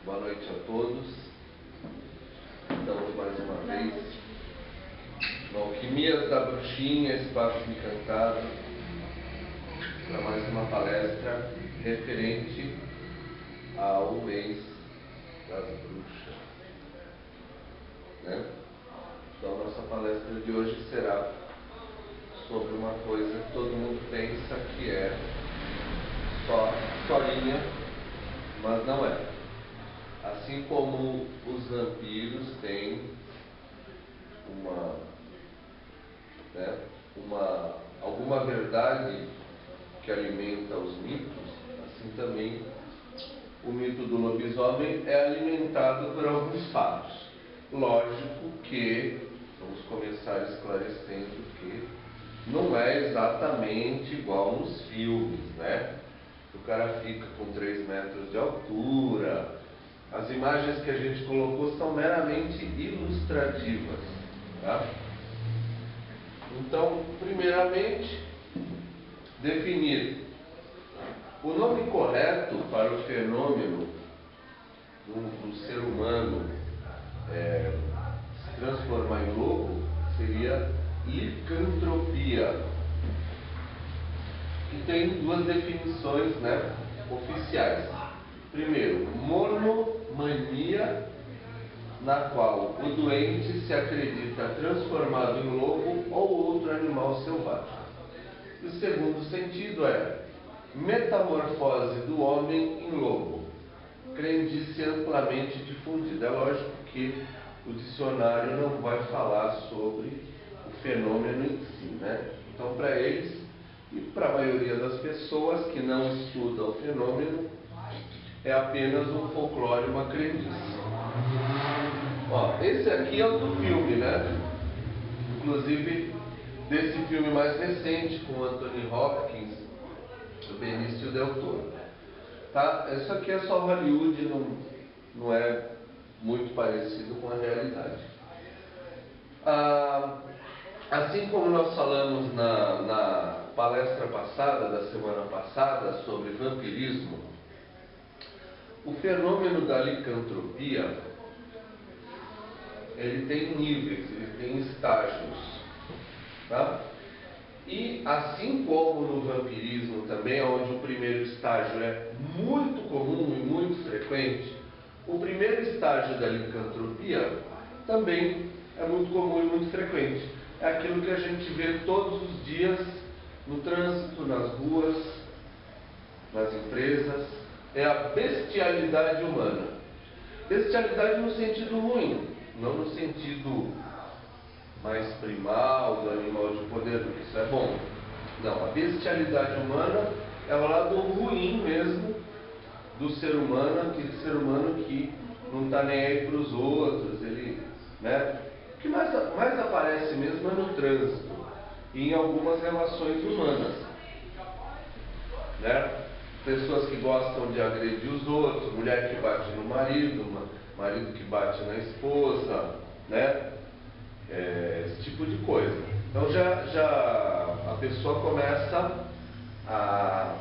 Boa noite a todos. Estamos mais uma vez no Alquimias da Bruxinha, Espaço Encantado, para mais uma palestra referente ao mês das bruxas, né? Então, nossa palestra de hoje será sobre uma coisa que todo mundo pensa que é só historinha, mas não é. Assim como os vampiros têm alguma verdade que alimenta os mitos, assim também o mito do lobisomem é alimentado por alguns fatos. Lógico que, vamos começar esclarecendo que não é exatamente igual nos filmes, né? O cara fica com 3 metros de altura. As imagens que a gente colocou são meramente ilustrativas, tá? Então, primeiramente, definir o nome correto para o fenômeno do ser humano se transformar em lobo seria licantropia, que tem 2 definições, né, oficiais. Primeiro, monomania, na qual o doente se acredita transformado em lobo ou outro animal selvagem. E o segundo sentido é metamorfose do homem em lobo, crendice amplamente difundida. É lógico que o dicionário não vai falar sobre o fenômeno em si, né? Então, para eles e para a maioria das pessoas que não estudam o fenômeno, é apenas um folclore, uma crendice. Ó, esse aqui é o do filme, né? Inclusive, desse filme mais recente, com Anthony Hopkins, o Benício Del Toro. Tá? Isso aqui é só Hollywood, não é muito parecido com a realidade. Assim como nós falamos na palestra passada, da semana passada, sobre vampirismo, o fenômeno da licantropia, ele tem níveis, ele tem estágios, tá? E assim como no vampirismo também, onde o primeiro estágio é muito comum e muito frequente, o primeiro estágio da licantropia também é muito comum e muito frequente. É aquilo que a gente vê todos os dias no trânsito, nas ruas, nas empresas. É a bestialidade humana. Bestialidade no sentido ruim, não no sentido mais primal, do animal de poder, porque isso é bom. Não, a bestialidade humana é o lado ruim mesmo do ser humano, aquele ser humano que não está nem aí para os outros, ele, né? O que mais aparece mesmo é no trânsito e em algumas relações humanas, né? Pessoas que gostam de agredir os outros, mulher que bate no marido, marido que bate na esposa, né? Esse tipo de coisa. Então já a pessoa começa a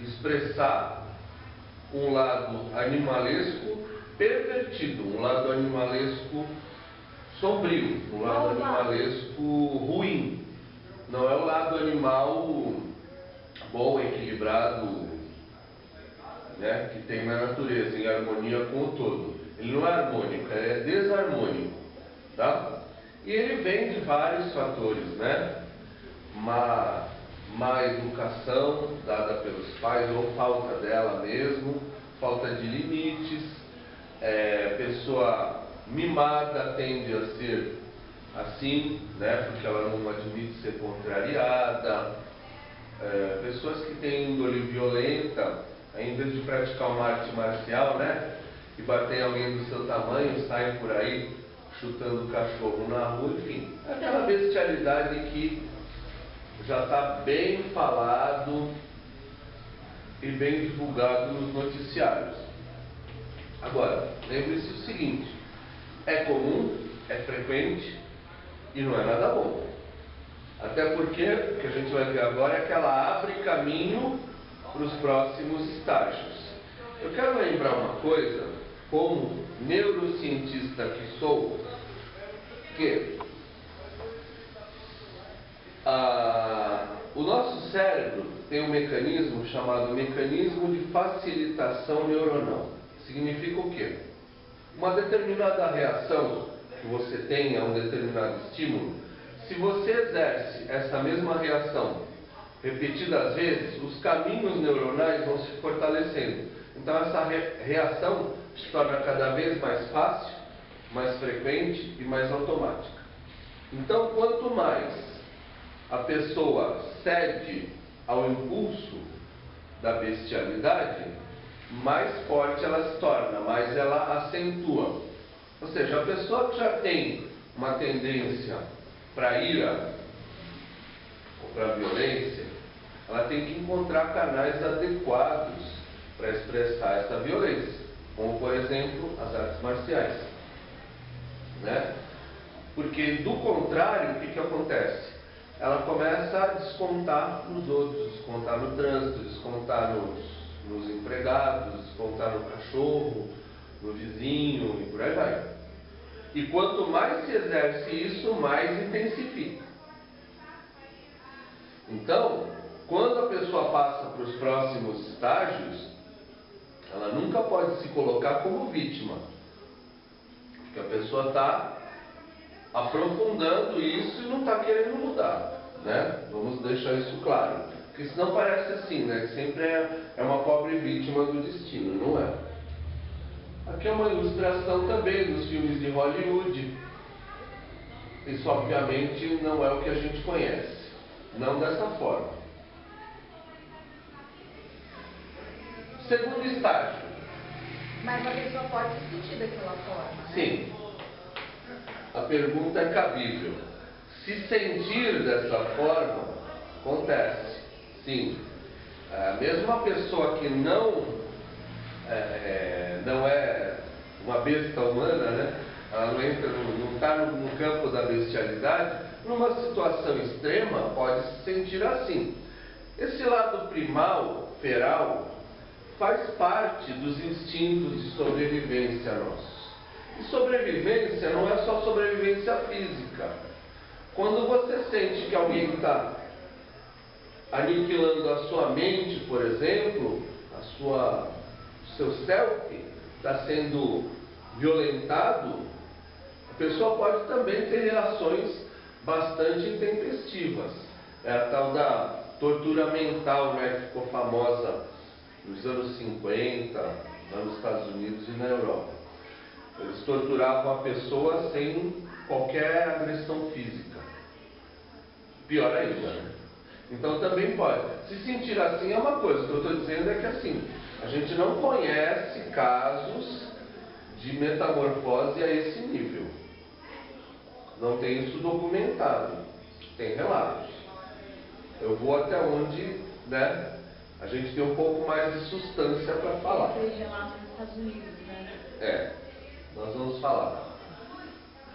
expressar um lado animalesco pervertido, um lado animalesco sombrio, um lado animalesco ruim. Não é o lado animal bom, equilibrado, né, que tem na natureza, em harmonia com o todo. Ele não é harmônico, é desarmônico, tá? E ele vem de vários fatores, né? Má educação dada pelos pais ou falta dela mesmo, falta de limites, pessoa mimada tende a ser assim, né? Porque ela não admite ser contrariada. Pessoas que têm índole violenta, em vez de praticar uma arte marcial, né, e bater em alguém do seu tamanho, saem por aí chutando o cachorro na rua, enfim, aquela bestialidade que já está bem falado e bem divulgado nos noticiários. Agora, lembre-se o seguinte: é comum, é frequente e não é nada bom. Até porque o que a gente vai ver agora é que ela abre caminho para os próximos estágios. Eu quero lembrar uma coisa como neurocientista que sou, que o nosso cérebro tem um mecanismo chamado mecanismo de facilitação neuronal. Significa o quê? Uma determinada reação que você tem a um determinado estímulo, se você exerce essa mesma reação repetidas vezes, os caminhos neuronais vão se fortalecendo. Então essa reação se torna cada vez mais fácil, mais frequente e mais automática. Então, quanto mais a pessoa cede ao impulso da bestialidade, mais forte ela se torna, mais ela acentua. Ou seja, a pessoa que já tem uma tendência para a ira ou para a violência, ela tem que encontrar canais adequados para expressar essa violência, como, por exemplo, as artes marciais, né? Porque, do contrário, o que acontece? Ela começa a descontar nos outros, descontar no trânsito, descontar nos empregados, descontar no cachorro, no vizinho e por aí vai. E quanto mais se exerce isso, mais intensifica. Então, quando a pessoa passa para os próximos estágios, ela nunca pode se colocar como vítima, porque a pessoa está aprofundando isso e não está querendo mudar, né? Vamos deixar isso claro, porque senão parece assim, né? Que sempre é uma pobre vítima do destino, não é? Aqui é uma ilustração também dos filmes de Hollywood. Isso obviamente não é o que a gente conhece, não dessa forma. Segundo estágio. Mas a pessoa pode se sentir daquela forma, né? Sim. A pergunta é cabível. Se sentir dessa forma, acontece. Sim. Mesmo uma pessoa que não é uma besta humana, né? Ela não está no campo da bestialidade, numa situação extrema pode se sentir assim. Esse lado primal, feral, faz parte dos instintos de sobrevivência nossos. E sobrevivência não é só sobrevivência física. Quando você sente que alguém está aniquilando a sua mente, por exemplo, o seu self está sendo violentado, a pessoa pode também ter reações bastante intempestivas. É a tal da tortura mental, né, que ficou famosa nos anos 50, lá nos Estados Unidos e na Europa. Eles torturavam a pessoa sem qualquer agressão física. Pior ainda, né? Então também pode. Se sentir assim é uma coisa. O que eu estou dizendo é que assim, a gente não conhece casos de metamorfose a esse nível. Não tem isso documentado. Tem relatos. Eu vou até onde, né, a gente tem um pouco mais de substância para falar. Tem relatos nos Estados Unidos, né? Nós vamos falar.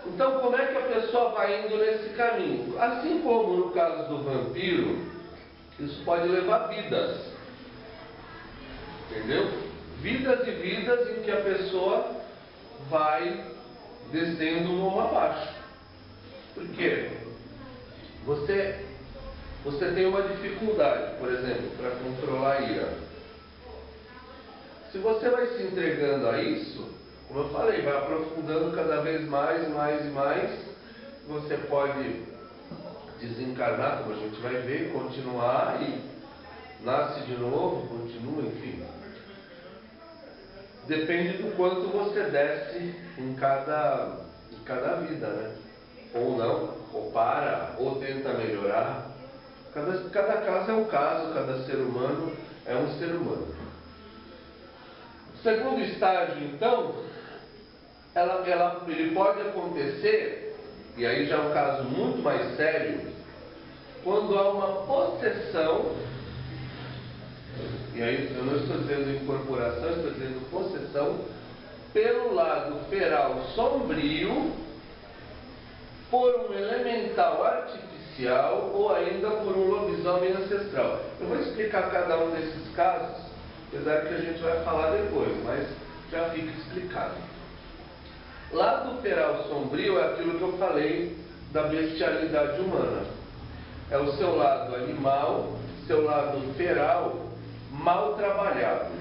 Então, como é que a pessoa vai indo nesse caminho? Assim como no caso do vampiro, isso pode levar vidas. Entendeu? Vidas e vidas em que a pessoa vai descendo morro abaixo. Por quê? Você tem uma dificuldade, por exemplo, para controlar a ira. Se você vai se entregando a isso, como eu falei, vai aprofundando cada vez mais, você pode desencarnar, como a gente vai ver, continuar e nasce de novo, continua, enfim. Depende do quanto você desce em cada vida, né? Ou não, ou para, ou tenta melhorar. Cada caso é um caso, cada ser humano é um ser humano. O segundo estágio, então, ele pode acontecer, e aí já é um caso muito mais sério, quando há uma possessão, e aí eu não estou dizendo incorporação, estou dizendo possessão, pelo lado feral sombrio, por um elemental artificial ou ainda por um lobisomem ancestral. Eu vou explicar cada um desses casos, apesar que a gente vai falar depois, mas já fica explicado. Lado feral sombrio é aquilo que eu falei da bestialidade humana. É o seu lado animal, seu lado feral, mal trabalhado.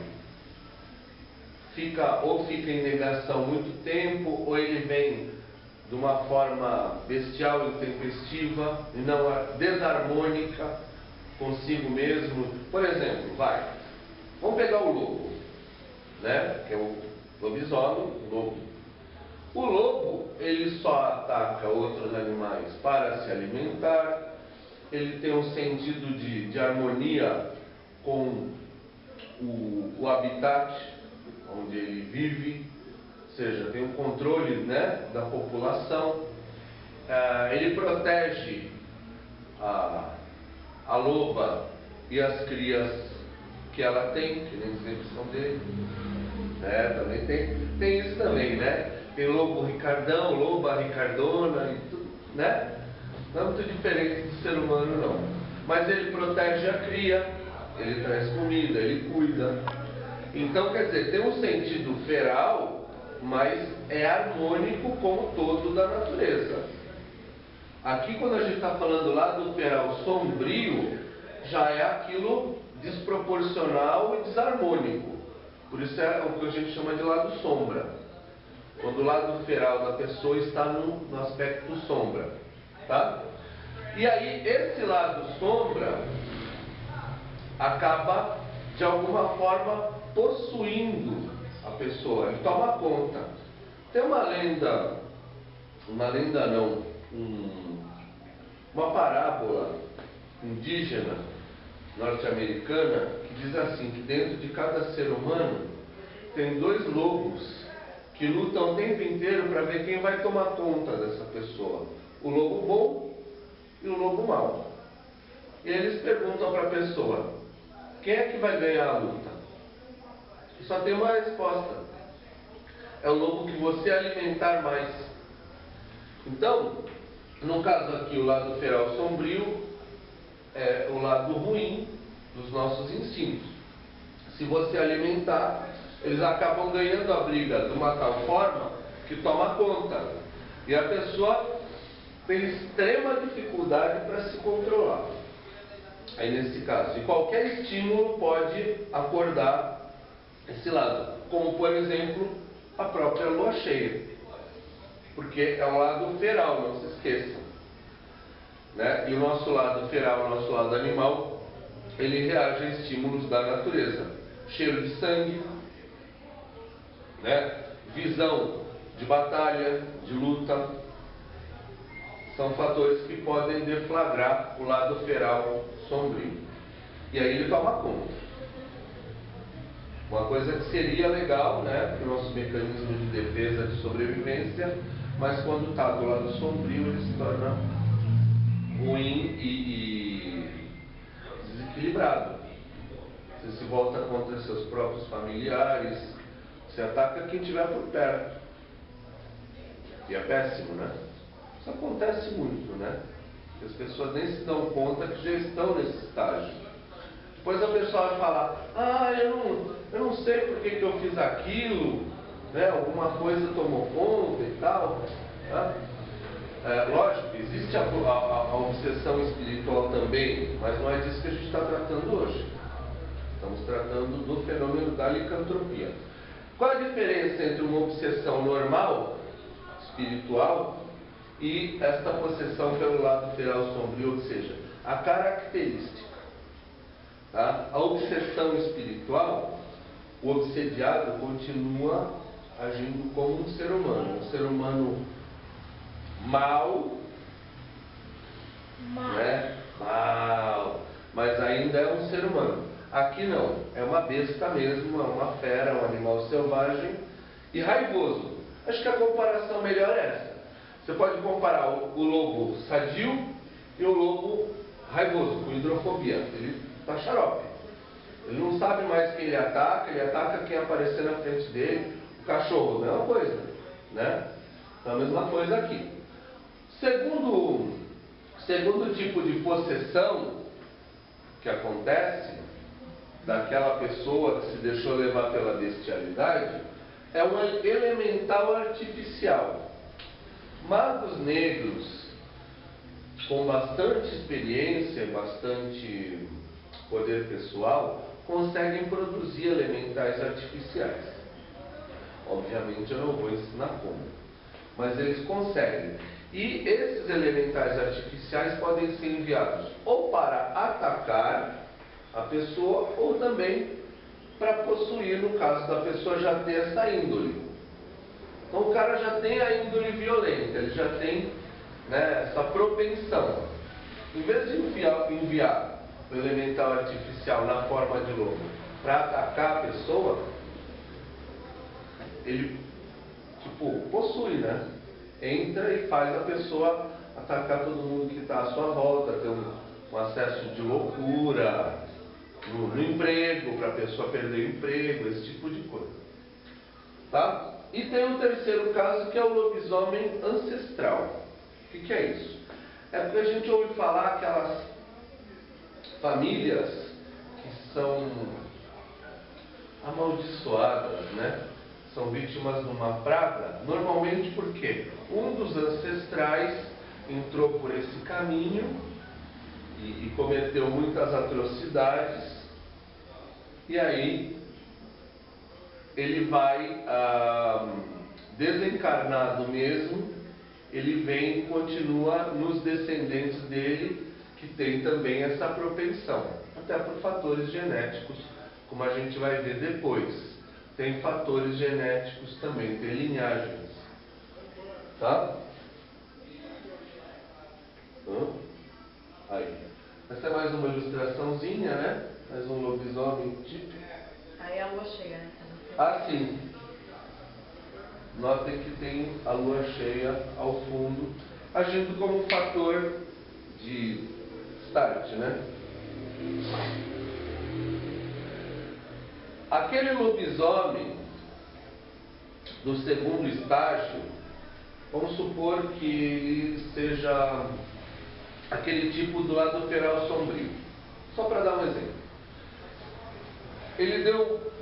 Ou fica em negação muito tempo, ou ele vem de uma forma bestial, intempestiva, e não desarmônica consigo mesmo. Por exemplo, vamos pegar o lobo, né? Que é o lobisomem, o lobo. O lobo, ele só ataca outros animais para se alimentar, ele tem um sentido de harmonia com o habitat onde ele vive, ou seja, tem um controle, né, da população. Ele protege a loba e as crias que ela tem, que nem sempre são dele. Também tem isso também, né? Tem lobo ricardão, loba ricardona, e tudo, né? Não é muito diferente do ser humano, não. Mas ele protege a cria, ele traz comida, ele cuida. Então, quer dizer, tem um sentido feral, mas é harmônico com o todo da natureza. Aqui, quando a gente está falando lá do feral sombrio, já é aquilo desproporcional e desarmônico. Por isso é o que a gente chama de lado sombra. Quando o lado feral da pessoa está no aspecto sombra. Tá? E aí, esse lado sombra acaba, de alguma forma, possuindo a pessoa, ele toma conta. Tem uma parábola indígena norte-americana que diz assim, que dentro de cada ser humano tem 2 lobos que lutam o tempo inteiro para ver quem vai tomar conta dessa pessoa. O lobo bom e o lobo mau. E eles perguntam para a pessoa, quem é que vai ganhar a luta? E só tem uma resposta. É o lobo que você alimentar mais. Então, no caso aqui, o lado feral sombrio é o lado ruim dos nossos instintos. Se você alimentar, eles acabam ganhando a briga de uma tal forma que toma conta. E a pessoa tem extrema dificuldade para se controlar. Aí nesse caso, e qualquer estímulo pode acordar esse lado, como por exemplo a própria lua cheia, porque é um lado feral, não se esqueçam, né? E o nosso lado feral, o nosso lado animal, ele reage a estímulos da natureza, cheiro de sangue, né? Visão de batalha, de luta, são fatores que podem deflagrar o lado feral sombrio. E aí ele toma conta. Uma coisa que seria legal, né, para o nosso mecanismo de defesa, de sobrevivência, mas quando está do lado sombrio, ele se torna ruim e desequilibrado. Você se volta contra seus próprios familiares, você ataca quem estiver por perto. E é péssimo, né? Isso acontece muito, né? As pessoas nem se dão conta que já estão nesse estágio. Depois a pessoa vai falar, eu não sei por que eu fiz aquilo, né? Alguma coisa tomou conta e tal. Tá? Lógico, existe a obsessão espiritual também, mas não é disso que a gente está tratando hoje. Estamos tratando do fenômeno da licantropia. Qual a diferença entre uma obsessão normal, espiritual, e esta possessão pelo lado feral sombrio, ou seja, a característica? Tá? A obsessão espiritual, o obsediado continua agindo como um ser humano mau, né? Mal, mas ainda é um ser humano. Aqui não, é uma besta mesmo, é uma fera, um animal selvagem e raivoso. Acho que a comparação melhor é essa. Você pode comparar o lobo sadio e o lobo raivoso, com hidrofobia. Ele está xarope. Ele não sabe mais quem ele ataca quem aparecer na frente dele. O cachorro, mesma coisa, né? Então, a mesma coisa aqui. Segundo tipo de possessão que acontece daquela pessoa que se deixou levar pela bestialidade é um elemental artificial. Magos negros com bastante experiência, bastante poder pessoal, conseguem produzir elementais artificiais. Obviamente eu não vou ensinar como, mas eles conseguem. E esses elementais artificiais podem ser enviados ou para atacar a pessoa ou também para possuir, no caso da pessoa já ter essa índole. Então o cara já tem a índole violenta, ele já tem, né, essa propensão. Em vez de enviar o elemental artificial na forma de lobo para atacar a pessoa, ele, possui, né? Entra e faz a pessoa atacar todo mundo que está à sua volta, ter um acesso de loucura no emprego, para a pessoa perder o emprego, esse tipo de coisa. Tá? E tem um terceiro caso, que é o lobisomem ancestral. O que é isso? É porque a gente ouve falar aquelas famílias que são amaldiçoadas, né? São vítimas de uma praga, normalmente porque um dos ancestrais entrou por esse caminho e cometeu muitas atrocidades, e aí ele vai desencarnado mesmo, ele vem e continua nos descendentes dele, que tem também essa propensão, até por fatores genéticos, como a gente vai ver depois. Tem fatores genéticos também, tem linhagens. Tá? Aí. Essa é mais uma ilustraçãozinha, né? Mais um lobisomem típico. Aí a lua cheia, né? Ah, sim. Notem que tem a lua cheia ao fundo, agindo como um fator de start, né? Aquele lobisomem do segundo estágio, vamos supor que ele seja aquele tipo do lado feral sombrio. Só para dar um exemplo. Ele deu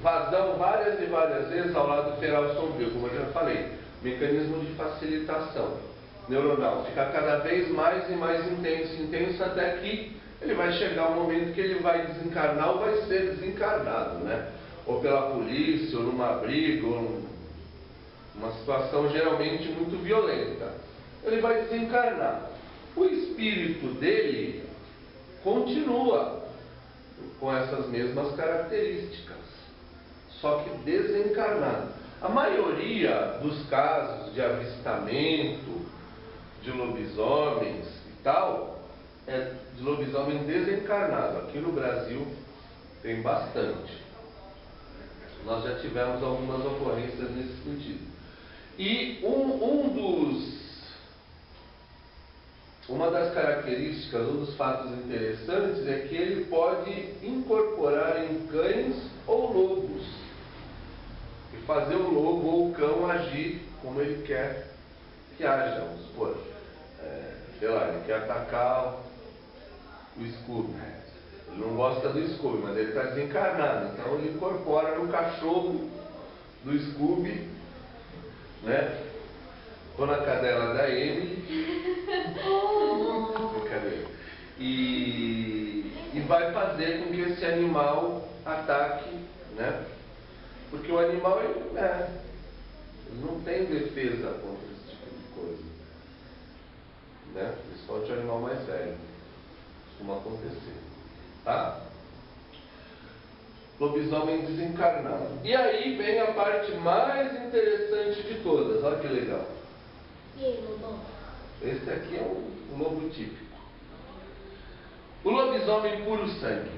vazão várias e várias vezes ao lado feral sombrio, como eu já falei. Mecanismo de facilitação neuronal. Fica cada vez mais e mais intenso até que ele vai chegar um momento que ele vai desencarnar ou vai ser desencarnado, né? Ou pela polícia, ou numa briga, ou numa situação geralmente muito violenta. Ele vai desencarnar. O espírito dele continua com essas mesmas características, só que desencarnado. A maioria dos casos de avistamento de lobisomens e tal, é de lobisomem desencarnado. Aqui no Brasil tem bastante. Nós já tivemos algumas ocorrências nesse sentido. E uma das características, um dos fatos interessantes é que ele pode incorporar em cães ou lobos e fazer o lobo ou o cão agir como ele quer que haja. Vamos supor, sei lá, ele quer atacar o Scooby. Ele não gosta do Scooby, mas ele está desencarnado, então ele incorpora no cachorro do Scooby, né? Ou na cadela da Emily. Brincadeira. E vai fazer com que esse animal ataque, né? Porque o animal ele não tem defesa contra esse tipo de coisa, né? Principalmente o animal mais velho. Costuma acontecer. Tá? Lobisomem desencarnado. E aí vem a parte mais interessante de todas. Olha que legal. E aí, lobão? Esse aqui é um lobo típico. O lobisomem puro sangue.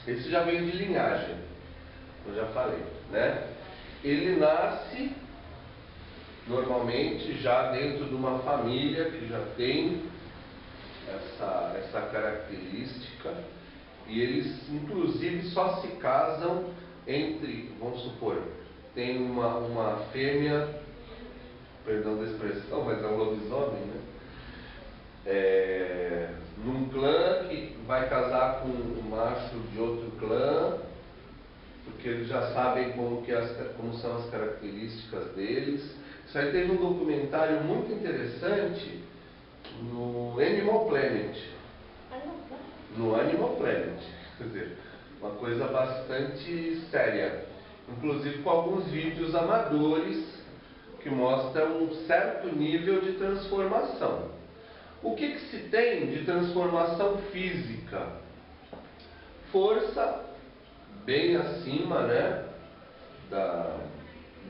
Esse já vem de linhagem. Eu já falei, né? Ele nasce normalmente já dentro de uma família que já tem essa característica, e eles inclusive só se casam entre, vamos supor, tem uma fêmea, perdão da expressão, mas é um lobisomem, né? Num clã que vai casar com um macho de outro clã, porque eles já sabem como são as características deles. Isso aí teve um documentário muito interessante no Animal Planet. No Animal Planet, quer dizer, uma coisa bastante séria, inclusive com alguns vídeos amadores que mostram um certo nível de transformação. O que se tem de transformação física? Força bem acima, né,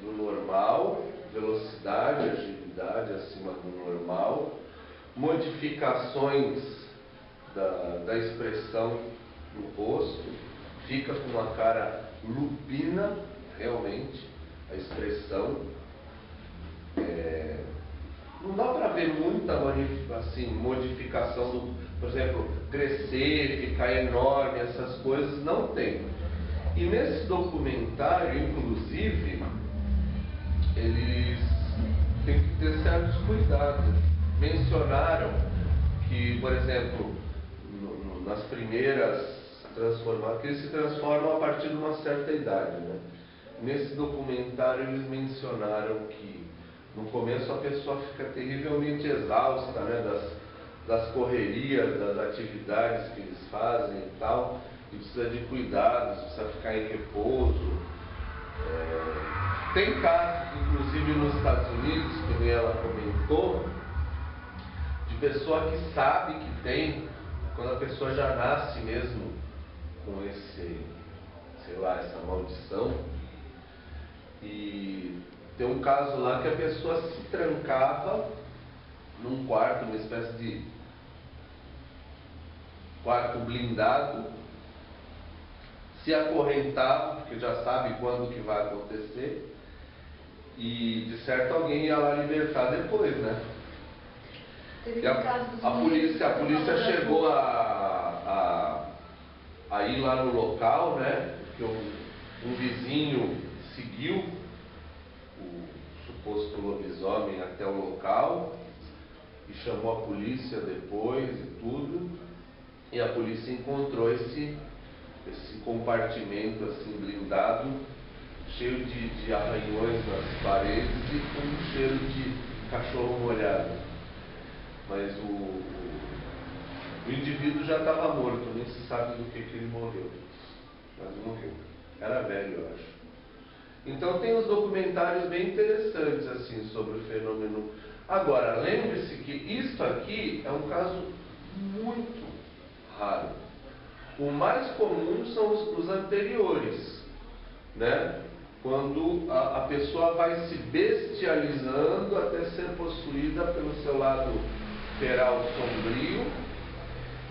do normal, velocidade, agilidade acima do normal, modificações da expressão no rosto, fica com uma cara lupina, realmente, a expressão. Não dá para ver muita modificação, por exemplo, crescer, ficar enorme, essas coisas, não tem. E nesse documentário, inclusive, eles têm que ter certos cuidados. Mencionaram que, por exemplo, nas primeiras transformações, que eles se transformam a partir de uma certa idade, né? Nesse documentário eles mencionaram que no começo a pessoa fica terrivelmente exausta, né, das correrias, das atividades que eles fazem e tal, e precisa de cuidados, precisa ficar em repouso. Tem casos, inclusive nos Estados Unidos, que nem ela comentou, de pessoa que sabe que tem, quando a pessoa já nasce mesmo com essa maldição. E tem um caso lá que a pessoa se trancava num quarto, uma espécie de quarto blindado, se acorrentava, porque já sabe quando que vai acontecer, e de certo alguém ia lá libertar depois, né? E a polícia chegou a ir lá no local, né? Porque um vizinho seguiu o suposto lobisomem até o local e chamou a polícia depois e tudo, e a polícia encontrou esse compartimento assim blindado, cheio de arranhões nas paredes e com um cheiro de cachorro molhado. Mas o indivíduo já estava morto, nem se sabe do que ele morreu, mas morreu. Era velho, eu acho. Então tem uns documentários bem interessantes assim sobre o fenômeno. Agora, lembre-se que isso aqui é um caso muito raro. O mais comum são os anteriores, né? Quando a pessoa vai se bestializando até ser possuída pelo seu lado feral sombrio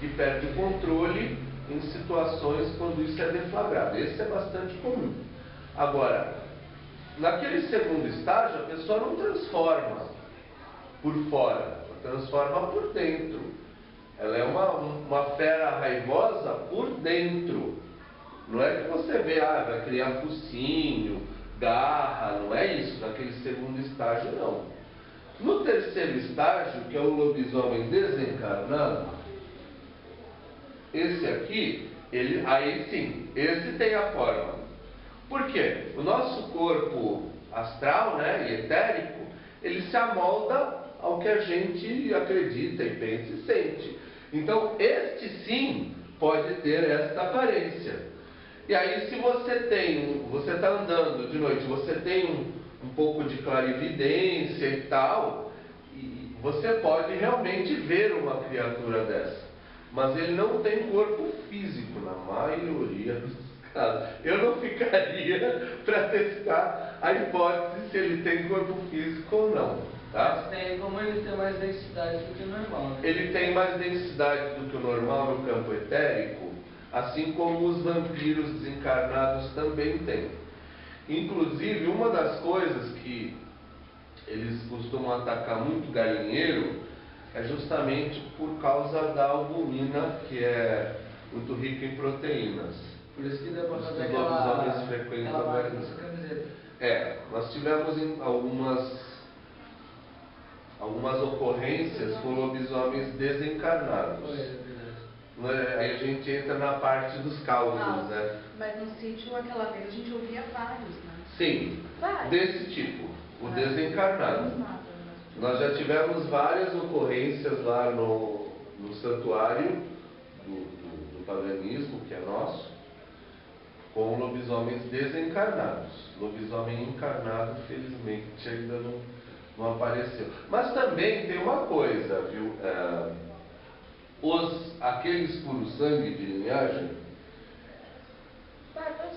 e perde o controle em situações quando isso é deflagrado. Esse é bastante comum. Agora, naquele segundo estágio, a pessoa não transforma por fora, ela transforma por dentro. Ela é uma fera raivosa por dentro. Não é que você vê, vai criar focinho, garra, não é isso, naquele segundo estágio não. No terceiro estágio, que é o lobisomem desencarnado, esse aqui, aí sim, esse tem a forma. Por quê? O nosso corpo astral, né, e etérico, ele se amolda ao que a gente acredita e pensa e sente. Então, este sim pode ter esta aparência. E aí, se você está andando de noite, você tem um pouco de clarividência e tal, e você pode realmente ver uma criatura dessa. Mas ele não tem corpo físico, na maioria dos casos. Eu não ficaria para testar a hipótese se ele tem corpo físico ou não. Tá? Mas tem como ele ter mais densidade do que o normal, né? Ele tem mais densidade do que o normal no campo etérico, assim como os vampiros desencarnados também têm. Inclusive, uma das coisas que eles costumam atacar muito galinheiro é justamente por causa da albumina, que é muito rica em proteínas. Por isso que deu para fazer aquela camiseta. Nós tivemos algumas ocorrências com lobisomens desencarnados. Aí a gente entra na parte dos causos, né? Mas no sítio, aquela vez, a gente ouvia vários, né? Sim, Vários. desse tipo, o desencarnado. Não nada, né? Nós já tivemos várias ocorrências lá no santuário do paganismo, que é nosso, com lobisomens desencarnados. Lobisomem encarnado, felizmente, ainda não apareceu. Mas também tem uma coisa, viu? Aqueles puro sangue de linhagem,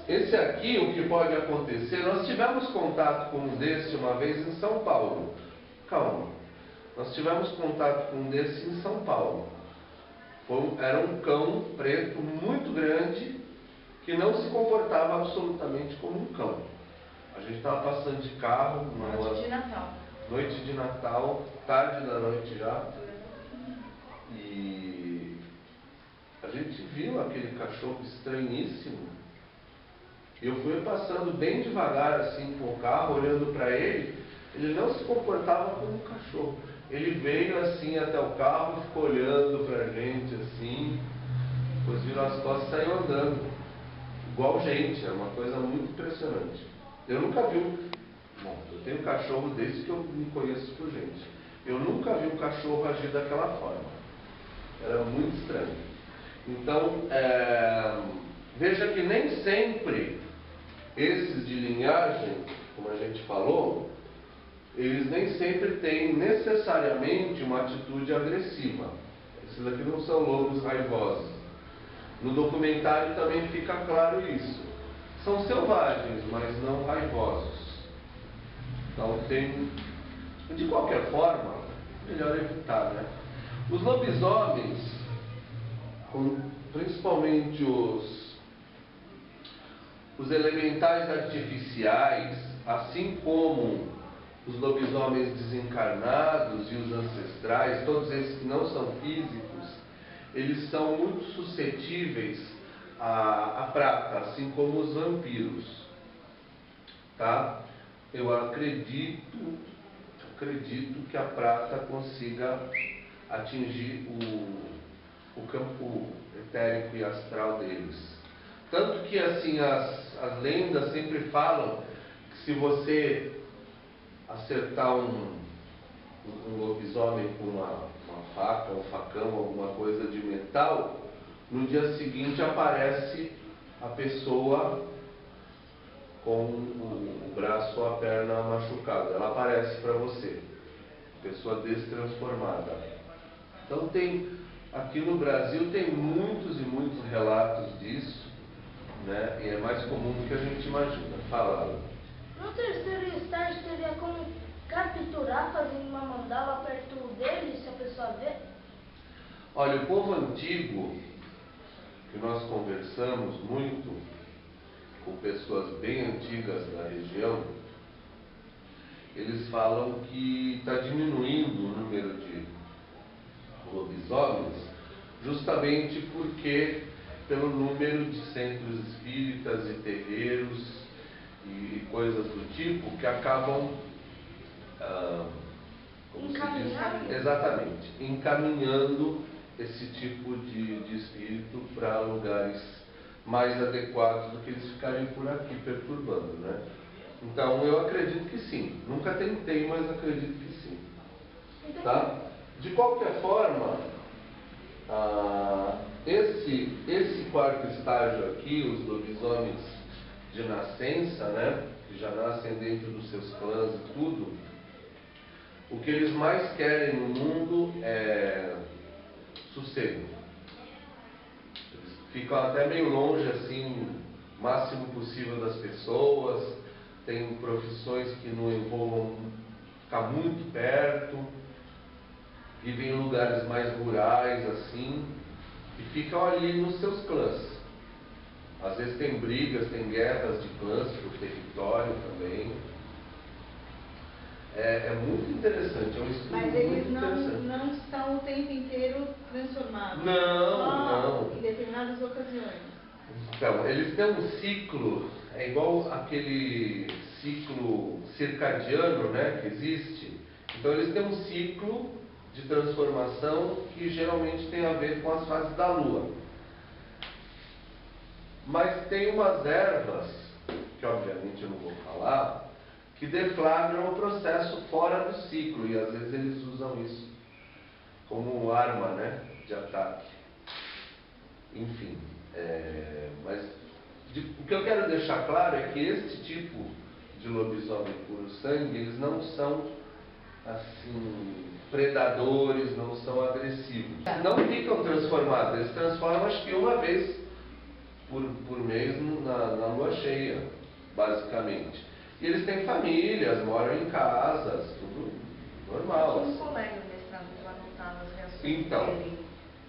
esse aqui, o que pode acontecer, nós tivemos contato com um desse uma vez em São Paulo. Calma. Nós tivemos contato com um desse em São Paulo. Era um cão preto muito grande que não se comportava absolutamente como um cão. A gente estava passando de carro Noite de Natal. Noite de Natal, tarde da noite já. E a gente viu aquele cachorro estranhíssimo. Eu fui passando bem devagar assim com o carro, olhando para ele. Ele não se comportava como um cachorro. Ele veio assim até o carro, ficou olhando para a gente assim, depois virou as costas e saiu andando. Igual gente, é uma coisa muito impressionante. Eu nunca vi Bom, eu tenho cachorro desde que eu me conheço por gente. Eu nunca vi um cachorro agir daquela forma. Era muito estranho. Então, veja que nem sempre esses de linhagem, como a gente falou, eles nem sempre têm necessariamente uma atitude agressiva. Esses aqui não são lobos raivosos. No documentário também fica claro isso. São selvagens, mas não raivosos. Então tem... De qualquer forma, melhor evitar, né? Os lobisomens, principalmente os elementais artificiais, assim como os lobisomens desencarnados e os ancestrais, todos esses que não são físicos, eles são muito suscetíveis à prata, assim como os vampiros. Tá? Eu acredito que a prata consiga atingir o campo etérico e astral deles. Tanto que assim as lendas sempre falam que se você acertar um lobisomem com uma faca, um facão, alguma coisa de metal, no dia seguinte aparece a pessoa com o braço ou a perna machucada. Ela aparece para você, pessoa destransformada. Então aqui no Brasil tem muitos e muitos relatos disso, né? E é mais comum do que a gente imagina. Fala. No terceiro estágio teria como capturar fazendo uma mandala perto dele, se a pessoa vê? Olha, o povo antigo, que nós conversamos muito com pessoas bem antigas da região, eles falam que está diminuindo o número de lobisomens, justamente porque pelo número de centros espíritas e terreiros e coisas do tipo que acabam encaminhando esse tipo de espírito para lugares mais adequados do que eles ficarem por aqui perturbando, né? Então eu acredito que sim. Nunca tentei, mas acredito que sim. Tá? De qualquer forma, esse quarto estágio aqui, os lobisomens de nascença, né, que já nascem dentro dos seus clãs e tudo, o que eles mais querem no mundo é sossego. Eles ficam até meio longe, assim, o máximo possível das pessoas, tem profissões que não envolvam ficar muito perto, vivem em lugares mais rurais, assim, e ficam ali nos seus clãs. Às vezes tem brigas, tem guerras de clãs por território também. É muito interessante, é um estudo Mas muito eles interessante. não estão o tempo inteiro transformados. Não. Em determinadas ocasiões. Então, eles têm um ciclo, é igual aquele ciclo circadiano, né, que existe. Então eles têm um ciclo de transformação que geralmente tem a ver com as fases da Lua. Mas tem umas ervas, que obviamente eu não vou falar, que deflagram o processo fora do ciclo, e às vezes eles usam isso como arma, né, de ataque. Enfim, mas o que eu quero deixar claro é que este tipo de lobisomem puro sangue, eles não são assim predadores, não são agressivos. Não ficam transformados, eles transformam acho que uma vez por mês na lua cheia, basicamente. E eles têm famílias, moram em casas, tudo normal. Um Assim. colega do mestrado que anotava as reações Então. dele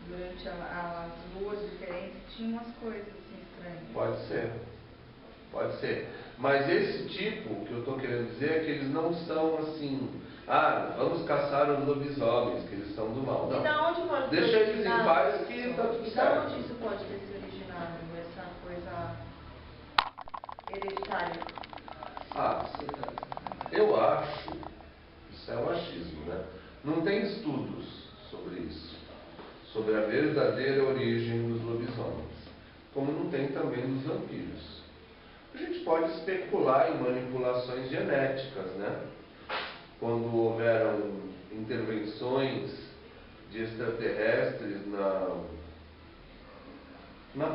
durante as luas diferentes, tinha umas coisas assim estranhas. Pode ser. Mas esse tipo, que eu estou querendo dizer, é que eles não são assim, vamos caçar os lobisomens, que eles são do mal. Não. E da onde pode ter Deixa eles em originado paz que isso? está tudo E da certo. onde isso pode ter se originado, essa coisa hereditária? Eu acho, isso é um achismo, né? Não tem estudos sobre isso, sobre a verdadeira origem dos lobisomens, como não tem também dos vampiros. A gente pode especular em manipulações genéticas, né? Quando houveram intervenções de extraterrestres na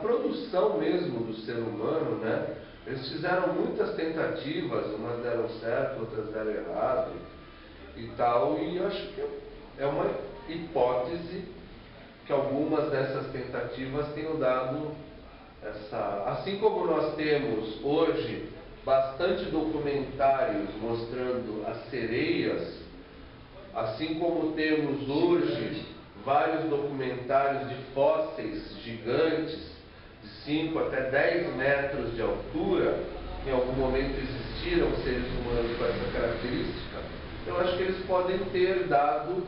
produção mesmo do ser humano, né? Eles fizeram muitas tentativas, umas deram certo, outras deram errado e tal, e eu acho que é uma hipótese que algumas dessas tentativas tenham dado assim como nós temos hoje bastante documentários mostrando as sereias, assim como temos hoje vários documentários de fósseis gigantes de 5 até 10 metros de altura, que em algum momento existiram seres humanos com essa característica, eu acho que eles podem ter dado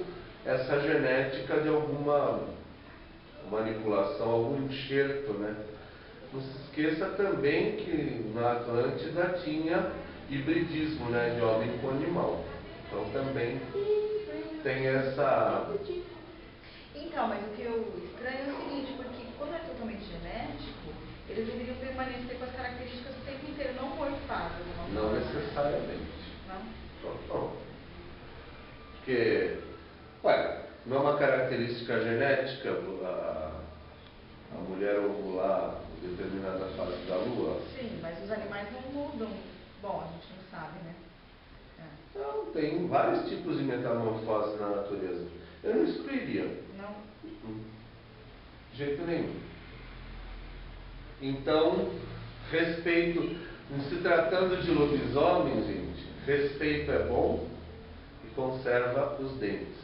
essa genética de alguma manipulação, algum enxerto, né? Não se esqueça também que na Atlântida tinha hibridismo, né, de homem com animal. Então também tem essa... Então, mas o que eu estranho é o seguinte, porque quando é totalmente genético, eles deveriam permanecer com as características o tempo inteiro, não morfar de alguma Não forma. necessariamente. Não? Não. Porque, não é uma característica genética a mulher ovular em determinada fase da Lua? Sim, mas os animais não mudam. Bom, a gente não sabe, né? Não, tem vários tipos de metamorfose na natureza. Eu não excluiria. Não? De jeito nenhum. Então, respeito, em se tratando de lobisomem, gente, respeito é bom e conserva os dentes.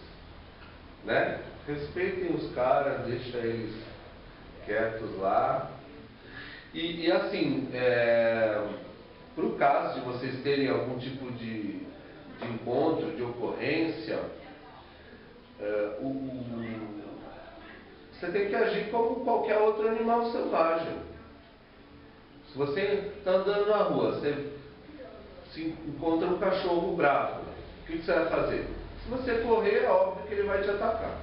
Né? Respeitem os caras, deixa eles quietos lá. E assim, para o caso de vocês terem algum tipo de encontro, de ocorrência, você tem que agir como qualquer outro animal selvagem. Se você está andando na rua, você se encontra um cachorro bravo, o que você vai fazer? Se você correr, é óbvio que ele vai te atacar.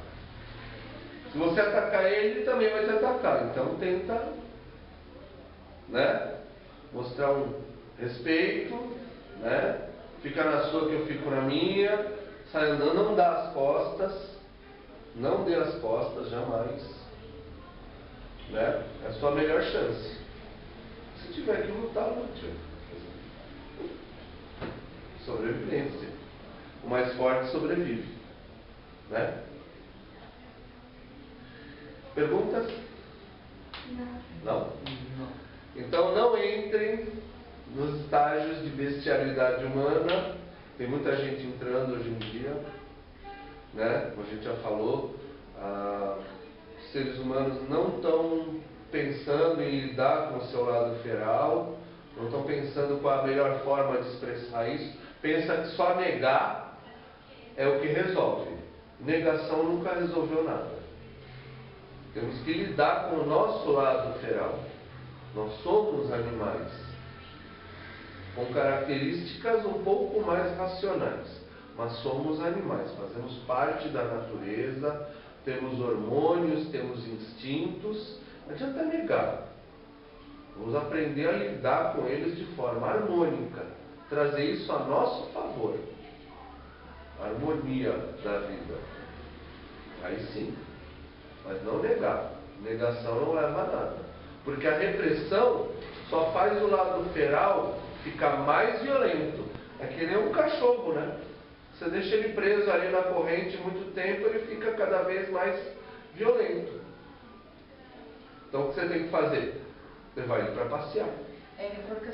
Se você atacar ele, ele também vai te atacar. Então tenta, né, mostrar um respeito, né? Fica na sua que eu fico na minha, sai andando, não dá as costas, não dê as costas jamais, né? É a sua melhor chance. Se tiver que lutar, lute. Sobrevivência. O mais forte sobrevive, né? Perguntas? Não? Então não entrem nos estágios de bestialidade humana. Tem muita gente entrando hoje em dia, né? Como a gente já falou, os seres humanos não estão pensando em lidar com o seu lado feral, não estão pensando qual a melhor forma de expressar isso. Pensa que só negar é o que resolve. Negação nunca resolveu nada. Temos que lidar com o nosso lado feral. Nós somos animais com características um pouco mais racionais. mas somos animais, fazemos parte da natureza, temos hormônios, temos instintos, não adianta negar. Vamos aprender a lidar com eles de forma harmônica, trazer isso a nosso favor. A harmonia da vida. Aí sim, mas não negar. Negação não leva a nada. Porque a repressão só faz o lado feral ficar mais violento. É que nem um cachorro, né? Você deixa ele preso ali na corrente muito tempo, ele fica cada vez mais violento. Então o que você tem que fazer? Levar ele para passear.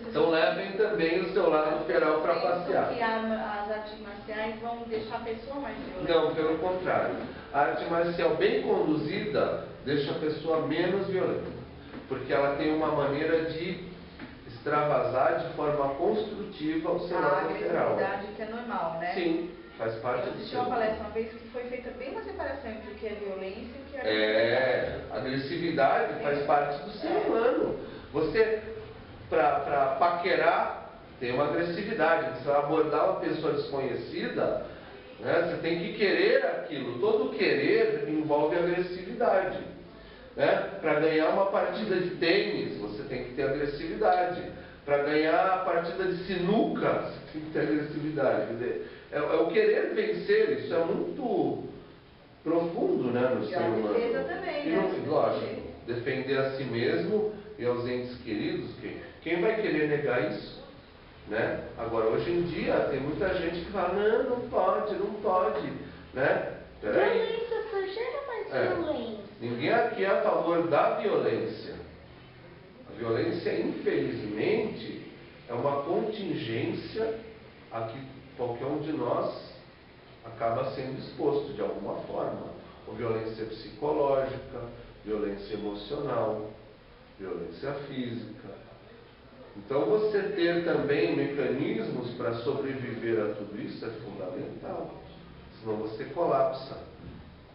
Então levem também o seu lado feral para passear. Que as artes marciais vão deixar a pessoa mais violenta? Não, pelo contrário. A arte marcial bem conduzida deixa a pessoa menos violenta. Porque ela tem uma maneira de extravasar de forma construtiva o seu lado feral. A agressividade que é normal, né? Sim, faz parte do seu. Eu assisti uma palestra uma vez que foi feita bem uma separação entre o que é violência e o que é agressividade. Agressividade faz parte do ser humano. Você, para paquerar, tem uma agressividade. Você vai abordar uma pessoa desconhecida, né, você tem que querer aquilo. Todo querer envolve agressividade. Né? Para ganhar uma partida de tênis, você tem que ter agressividade. Para ganhar a partida de sinuca, você tem que ter agressividade. Quer dizer, é o querer vencer. Isso é muito profundo, né, no ser humano. E a defesa também, e né? Lógico, defender a si mesmo e aos entes queridos. Quem vai querer negar isso? Né? Agora, hoje em dia, tem muita gente que fala, não pode, né? Peraí. Violência só gera mais violência. Ninguém aqui é a favor da violência. A violência, infelizmente, é uma contingência a que qualquer um de nós acaba sendo exposto de alguma forma. Ou violência psicológica, violência emocional, violência física. Então você ter também mecanismos para sobreviver a tudo isso é fundamental. Senão você colapsa.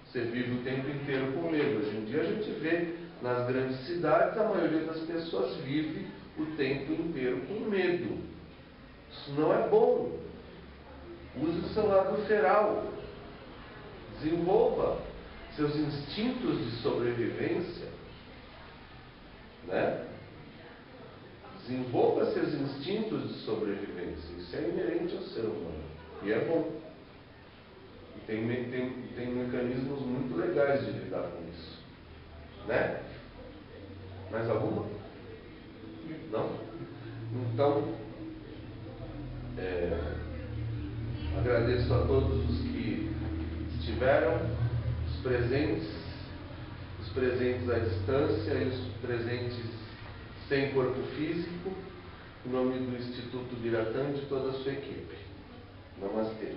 Você vive o tempo inteiro com medo. Hoje em dia a gente vê nas grandes cidades, a maioria das pessoas vive o tempo inteiro com medo. Isso não é bom. Use o seu lado feral. Desenvolva seus instintos de sobrevivência. Né? Desenvolva seus instintos de sobrevivência. Isso é inerente ao ser humano. E é bom. E tem mecanismos muito legais de lidar com isso. Né? Mais alguma? Não? Então, agradeço a todos os que estiveram, os presentes à distância e os presentes sem corpo físico, em nome do Instituto Biratã e de toda a sua equipe. Namastê.